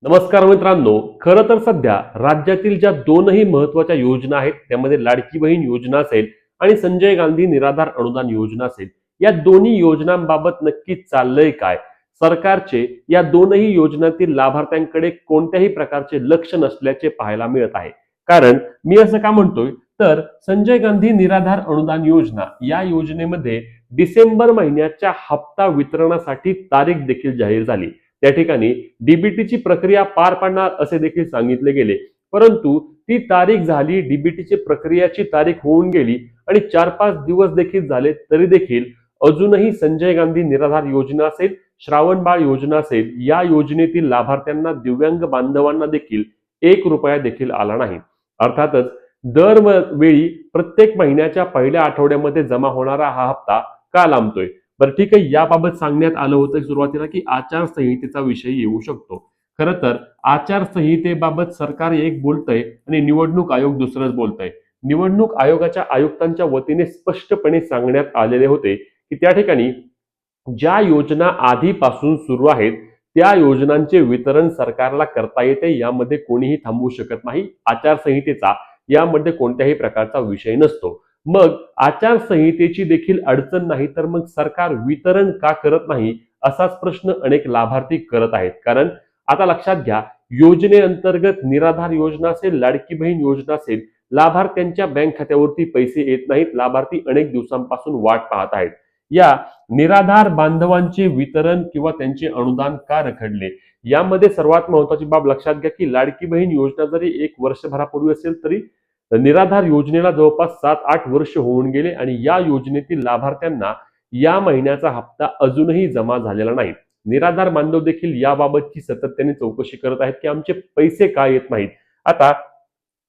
नमस्कार मित्रांनो, खरं तर सध्या राज्यातील ज्या दोनही महत्त्वाच्या योजना आहेत त्यामध्ये लाडकी बहीण योजना असेल आणि संजय गांधी निराधार अनुदान योजना असेल, या दोन्ही योजनांबाबत नक्की चाललंय काय? सरकारचे या दोनही योजनांतील लाभार्थ्यांकडे कोणत्याही प्रकारचे लक्ष नसल्याचे पाहायला मिळत आहे. कारण मी असं का म्हणतोय, तर संजय गांधी निराधार अनुदान योजना या योजनेमध्ये डिसेंबर महिन्याच्या हप्ता वितरणासाठी तारीख देखील जाहीर झाली. त्या ठिकाणी डीबीटीची प्रक्रिया पार पाडणार असे देखील सांगितले गेले. परंतु ती तारीख झाली, डीबीटीची प्रक्रियाची तारीख होऊन गेली आणि 4-5 दिवस देखील झाले तरी देखील अजूनही संजय गांधी निराधार योजना असेल, श्रावणबाळ योजना असेल, या योजनेतील लाभार्थ्यांना, दिव्यांग बांधवांना देखील 1 रुपया देखील आला नाही. अर्थातच दरवेळी प्रत्येक महिन्याच्या पहिल्या आठवड्यामध्ये जमा होणारा हा हप्ता का लांबतोय? बरं ठीक आहे, याबाबत सांगण्यात आलं होतं सुरुवातीला की आचारसंहितेचा विषय येऊ शकतो. खरं तर आचारसंहितेबाबत सरकार एक बोलतंय आणि निवडणूक आयोग दुसरंच बोलतंय. निवडणूक आयोगाच्या आयुक्तांच्या वतीने स्पष्टपणे सांगण्यात आलेले होते की त्या ठिकाणी ज्या योजना आधीपासून सुरू आहेत त्या योजनांचे वितरण सरकारला करता येते, यामध्ये कोणीही थांबवू शकत नाही. आचारसंहितेचा यामध्ये कोणत्याही प्रकारचा विषय नसतो. मग आचारसंहितेची देखील अडचण नाही तर मग सरकार वितरण का करत नाही, असाच प्रश्न अनेक लाभार्थी करत आहेत. कारण आता लक्षात घ्या, योजनेअंतर्गत निराधार योजना असेल, लाडकी बहीण योजना असेल, लाभार्थ्यांच्या बँक खात्यावरती पैसे येत नाहीत. लाभार्थी अनेक दिवसांपासून वाट पाहत आहेत. या निराधार बांधवांचे वितरण किंवा त्यांचे अनुदान का रखडले, यामध्ये सर्वात महत्वाची बाब लक्षात घ्या की लाडकी बहीण योजना जरी 1 वर्षभरापूर्वी असेल तरी निराधार योजनेला जवळपास 7-8 वर्ष होऊन गेले आणि या योजनेतील लाभार्थ्यांना या महिन्याचा हप्ता अजूनही जमा झालेला नाही. निराधार बांधव देखील याबाबतची सातत्याने चौकशी करत आहेत की आमचे पैसे का येत नाहीत. आता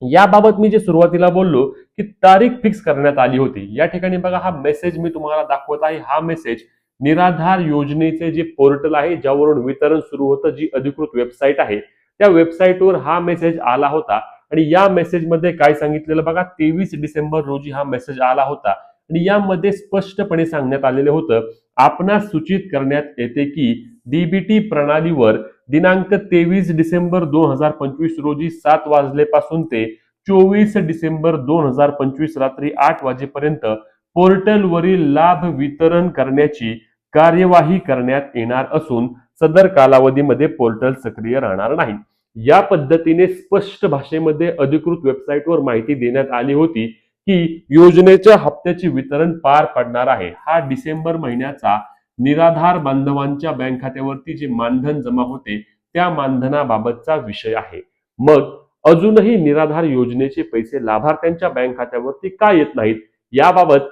याबाबत मी जे सुरुवातीला बोललो की तारीख फिक्स करण्यात आली होती, या ठिकाणी बघा हा मेसेज मी तुम्हाला दाखवत आहे. हा मेसेज निराधार योजनेचे जे पोर्टल आहे ज्यावरून वितरण सुरू होतं, जी अधिकृत वेबसाईट आहे, त्या वेबसाईटवर हा मेसेज आला होता. आणि या मेसेजमध्ये काय सांगितलेलं बघा, 23 डिसेंबर रोजी हा मेसेज आला होता आणि यामध्ये स्पष्टपणे सांगण्यात आलेलं होतं, आपणास सूचित करण्यात येते की डीबीटी प्रणालीवर दिनांक 23 डिसेंबर 2025 रोजी 7 वाजल्यापासून ते 24 डिसेंबर 2025 रात्री 8 वाजेपर्यंत पोर्टलवरील लाभ वितरण करण्याची कार्यवाही करण्यात येणार असून सदर कालावधीमध्ये पोर्टल सक्रिय राहणार नाही. या पद्धतीने स्पष्ट भाषेमध्ये अधिकृत वेबसाईटवर माहिती देण्यात आली होती की योजनेच्या हप्त्याचे वितरण पार पडणार आहे. हा डिसेंबर महिन्याचा निराधार बांधवांच्या बँक खात्यावरती जे मानधन जमा होते त्या मानधनाबाबतचा विषय आहे. मग अजूनही निराधार योजनेचे पैसे लाभार्थ्यांच्या बँक खात्यावरती का येत नाहीत, याबाबत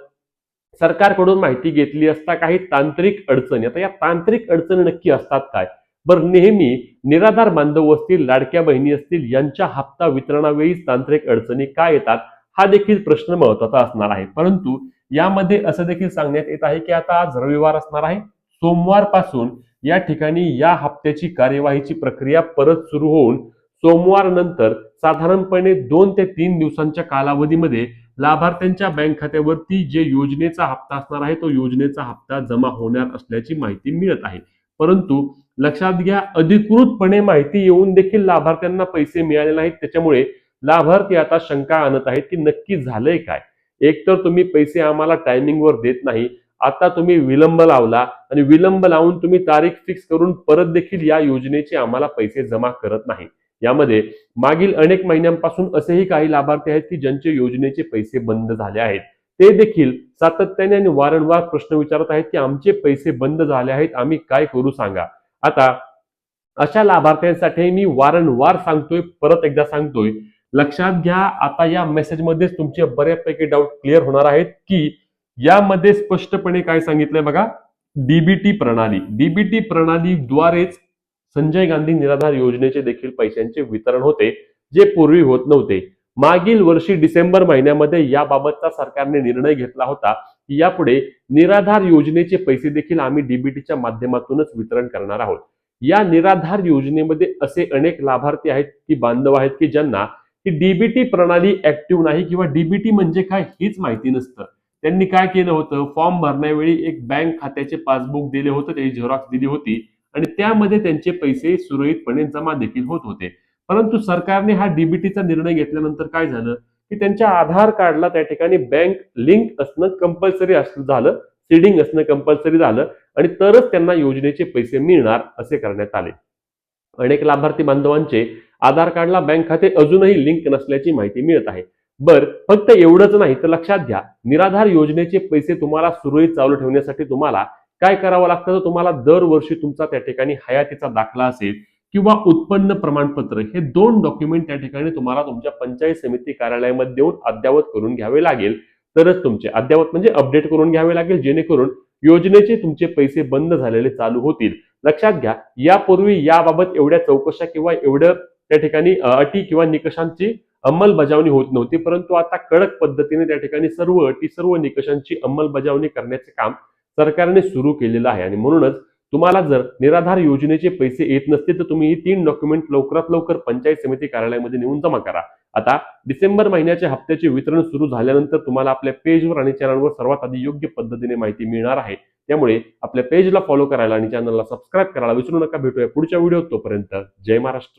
सरकारकडून माहिती घेतली असता काही तांत्रिक अडचणी. आता या तांत्रिक अडचणी नक्की असतात काय? बरं, नेहमी निराधार बांधव असतील, लाडक्या बहिणी असतील, यांच्या हप्ता वितरणावेळी तांत्रिक अडचणी का येतात, हा देखील प्रश्न महत्वाचा असणार आहे. परंतु यामध्ये असं देखील सांगण्यात येत आहे की आता आज रविवार असणार आहे, सोमवारपासून या ठिकाणी या हप्त्याची कार्यवाहीची प्रक्रिया परत सुरू होऊन सोमवार नंतर साधारणपणे 2 ते 3 दिवसांच्या कालावधीमध्ये लाभार्थ्यांच्या बँक खात्यावरती जे योजनेचा हप्ता असणार आहे तो योजनेचा हप्ता जमा होणार असल्याची माहिती मिळत आहे. परंतु लक्षात घ्या, अधिकृतपणे माहिती येऊन देखील लाभार्थ्यांना पैसे मिळाले नाहीत. त्याच्यामुळे लाभार्थी आता शंका आणत आहेत की नक्की झालंय काय. एकतर तुम्ही पैसे आम्हाला टायमिंगवर देत नाही, आता तुम्ही विलंब लावला आणि विलंब लावून तुम्ही तारीख फिक्स करून परत देखील या योजनेचे आम्हाला पैसे जमा करत नाही. यामध्ये मागील अनेक महिन्यांपासून असेही काही लाभार्थी आहेत की ज्यांचे योजनेचे पैसे बंद झाले आहेत. ते देखील सातत्याने आणि वारंवार प्रश्न विचारत आहेत की आमचे पैसे बंद झाले आहेत, आम्ही काय करू सांगा. आता अशा लाभार्थ्यांसाठी मी वारंवार सांगतोय, परत एकदा सांगतोय, लक्षात घ्या, आता या मेसेजमध्येच तुमचे बऱ्यापैकी डाऊट क्लिअर होणार आहेत की यामध्ये स्पष्टपणे काय सांगितलंय बघा, डीबीटी प्रणालीद्वारेच संजय गांधी निराधार योजनेचे देखील पैशांचे वितरण होते, जे पूर्वी होत नव्हते. मागील वर्षी डिसेंबर महिन्यामध्ये याबाबतचा सरकारने निर्णय घेतला होता की यापुढे निराधार योजनेचे पैसे देखील आम्ही डीबीटीच्या माध्यमातूनच वितरण करणार आहोत. या निराधार योजनेमध्ये असे अनेक लाभार्थी आहेत की बांधव आहेत की ज्यांना ही डीबीटी प्रणाली ऍक्टिव्ह नाही किंवा डीबीटी म्हणजे काय हेच माहिती नसतं. त्यांनी काय केलं होतं, फॉर्म भरण्यावेळी एक बँक खात्याचे पासबुक दिले होते, त्याची झेरॉक्स दिली होती आणि त्यामध्ये त्यांचे पैसे सुरळीतपणे जमा देखील होत होते. परंतु सरकारने हा डीबीटीचा निर्णय घेतल्यानंतर काय झालं की त्यांच्या आधार कार्डला त्या ठिकाणी बँक लिंक असणं कंपल्सरी झालं, सीडिंग असणं कंपल्सरी झालं आणि तरच त्यांना योजनेचे पैसे मिळणार असे करण्यात आले. अनेक लाभार्थी बांधवांचे आधार कार्डला बँक खाते अजूनही लिंक नसल्याची माहिती मिळत आहे. फक्त एवढंच नाही तर लक्षात घ्या, निराधार योजनेचे पैसे तुम्हाला सुरळीत चालू ठेवण्यासाठी तुम्हाला काय करावं लागतं, तर तुम्हाला दरवर्षी तुमचा त्या ठिकाणी हयातीचा दाखला असेल किंवा उत्पन्न प्रमाणपत्र हे 2 डॉक्युमेंट त्या ठिकाणी तुम्हाला तुमच्या पंचायत समिती कार्यालयामध्ये देऊन अद्ययावत करून घ्यावे लागेल. तरच तुमचे अद्ययावत म्हणजे अपडेट करून घ्यावे लागेल, जेणेकरून योजनेचे तुमचे पैसे बंद झालेले चालू होतील. लक्षात घ्या, यापूर्वी याबाबत एवढ्या चौकशा किंवा एवढं त्या ठिकाणी अटी किंवा निकषांची अंमलबजावणी होत नव्हती, परंतु आता कडक पद्धतीने त्या ठिकाणी सर्व अटी सर्व निकषांची अंमलबजावणी करण्याचे काम सरकारने सुरू केलेलं आहे. आणि म्हणूनच तुम्हाला जर निराधार योजनेचे पैसे येत नसतील तर तुम्ही ही 3 डॉक्युमेंट लवकरात लवकर पंचायत समिती कार्यालयामध्ये नेऊन जमा करा. आता डिसेंबर महिन्याच्या हप्त्याचे वितरण सुरू झाल्यानंतर तुम्हाला आपल्या पेजवर आणि चॅनलवर सर्वात आधी योग्य पद्धतीने माहिती मिळणार आहे. त्यामुळे आपल्या पेजला फॉलो करायला आणि चॅनलला सबस्क्राईब करायला विसरू नका. भेटूया पुढच्या व्हिडिओत. तोपर्यंत जय महाराष्ट्र.